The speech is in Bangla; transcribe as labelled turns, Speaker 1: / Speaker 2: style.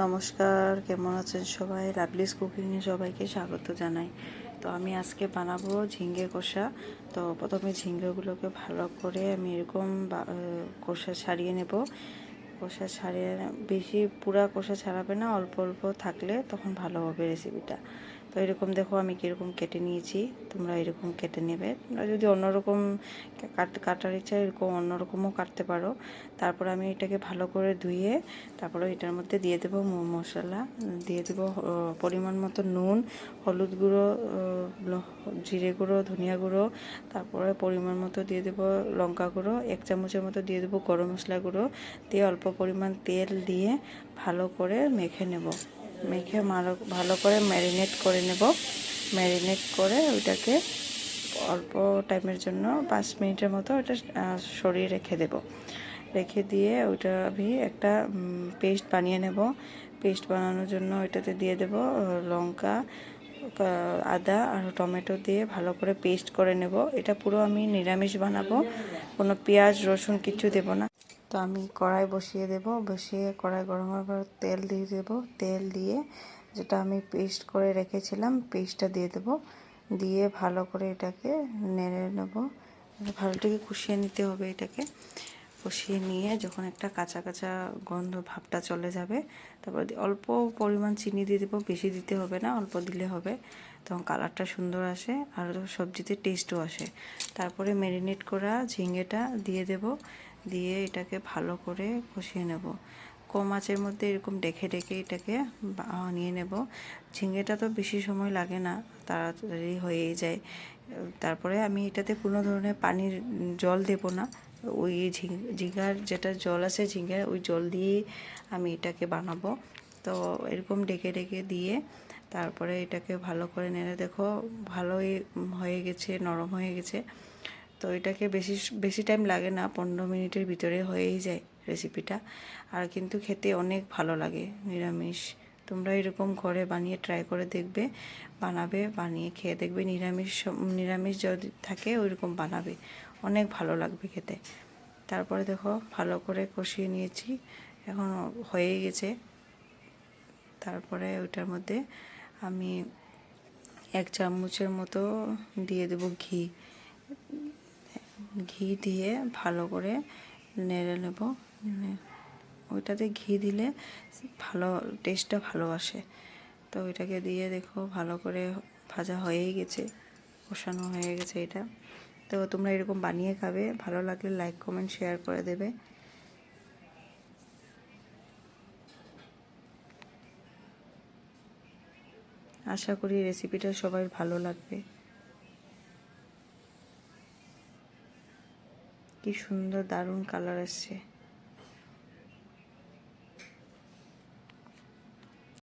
Speaker 1: নমস্কার, কেমন আছেন সবাই? লাভলিস কুকিংয়ে সবাইকে স্বাগত জানাই। তো আমি আজকে বানাবো ঝিঙ্গে কষা। তো প্রথমে ঝিঙ্গেগুলোকে ভালো করে আমি এরকম কষা ছাড়িয়ে নেব। কষা ছাড়িয়ে বেশি পুরা কষা ছাড়াবে না, অল্প অল্প থাকলে তখন ভালো হবে রেসিপিটা। তো এরকম দেখো আমি কীরকম কেটে নিয়েছি, তোমরা এরকম কেটে নেবে। তোমরা যদি অন্যরকম কাটার ইচ্ছা এরকম অন্যরকমও কাটতে পারো। তারপর আমি এটাকে ভালো করে ধুয়ে তারপরে এটার মধ্যে দিয়ে দেবো মশলা, দিয়ে দেবো পরিমাণ মতো নুন, হলুদ গুঁড়ো, জিরে গুঁড়ো, ধনিয়া গুঁড়ো, তারপরে পরিমাণ মতো দিয়ে দেবো লঙ্কা গুঁড়ো, 1 চামচের মতো দিয়ে দেবো গরম মশলা গুঁড়ো, দিয়ে অল্প পরিমাণ তেল দিয়ে ভালো করে মেখে নেব। মেখে ভালো করে ম্যারিনেট করে নেব। ম্যারিনেট করে ওইটাকে অল্প টাইমের জন্য 5 মিনিটের মতো ওটা সরিয়ে রেখে দেব। রেখে দিয়ে ওইটা আমি একটা পেস্ট বানিয়ে নেব। পেস্ট বানানোর জন্য ওইটাতে দিয়ে দেব লঙ্কা, আদা আর টমেটো দিয়ে ভালো করে পেস্ট করে নেব। এটা পুরো আমি নিরামিষ বানাবো, কোনো পেঁয়াজ রসুন কিছু দেব না। তো আমি কড়াই বসিয়ে দেব, বসিয়ে কড়াই গরম হওয়ার পর তেল দিয়ে দেব। তেল দিয়ে যেটা আমি পেস্ট করে রেখেছিলাম পেস্টটা দিয়ে দেব, দিয়ে ভালো করে এটাকে নেড়ে নেব। ভালোটাকে কষিয়ে নিতে হবে। এটাকে কষিয়ে নিয়ে যখন একটা কাঁচা কাঁচা গন্ধ ভাবটা চলে যাবে, তারপর অল্প পরিমাণ চিনি দিয়ে দেবো, বেশি দিতে হবে না, অল্প দিলে হবে। তখন কালারটা সুন্দর আসে আর সবজিতে টেস্টও আসে। তারপরে ম্যারিনেট করা ঝিঙ্গেটা দিয়ে দেব, দিয়ে এটাকে ভালো করে কষিয়ে নেব। কম আঁচের মধ্যে এরকম ডেকে ডেকে এটাকে নিয়ে নেব। ঝিঙ্গেটা তো বেশি সময় লাগে না, তাড়াতাড়ি হয়েই যায়। তারপরে আমি এটাতে কোনো ধরনের পানির জল দেব না। ওই ঝিঙ্গার যেটা জল আছে ঝিঙ্গার ওই জল দিয়েই আমি এটাকে বানাবো। তো এরকম ডেকে ডেকে দিয়ে তারপরে এটাকে ভালো করে নেড়ে দেখো ভালোই হয়ে গেছে, নরম হয়ে গেছে। তো এটাকে বেশি বেশি টাইম লাগে না, 15 মিনিটের ভিতরে হয়েই যায় রেসিপিটা। আর কিন্তু খেতে অনেক ভালো লাগে নিরামিষ। তোমরা এরকম ঘরে বানিয়ে ট্রাই করে দেখবে, বানাবে, বানিয়ে খেয়ে দেখবে। নিরামিষ যদি থাকে ওইরকম বানাবে, অনেক ভালো লাগবে খেতে। তারপরে দেখো ভালো করে কষিয়ে নিয়েছি, এখন হয়ে গেছে। তারপরে ওইটার মধ্যে আমি 1 চামচের মতো দিয়ে দেব ঘি। ঘি দিয়ে ভালো করে নেড়ে নেব। ওইটাতে ঘি দিলে ভালো টেস্টটা ভালো আসে। তো ওইটাকে দিয়ে দেখো ভালো করে ভাজা হয়েই গেছে, কষানো হয়ে গেছে এটা। তো তোমরা এরকম বানিয়ে খাবে, ভালো লাগলে লাইক কমেন্ট শেয়ার করে দেবে। আশা করি রেসিপিটা সবার ভালো লাগবে। কি সুন্দর দারুণ কালার আসছে।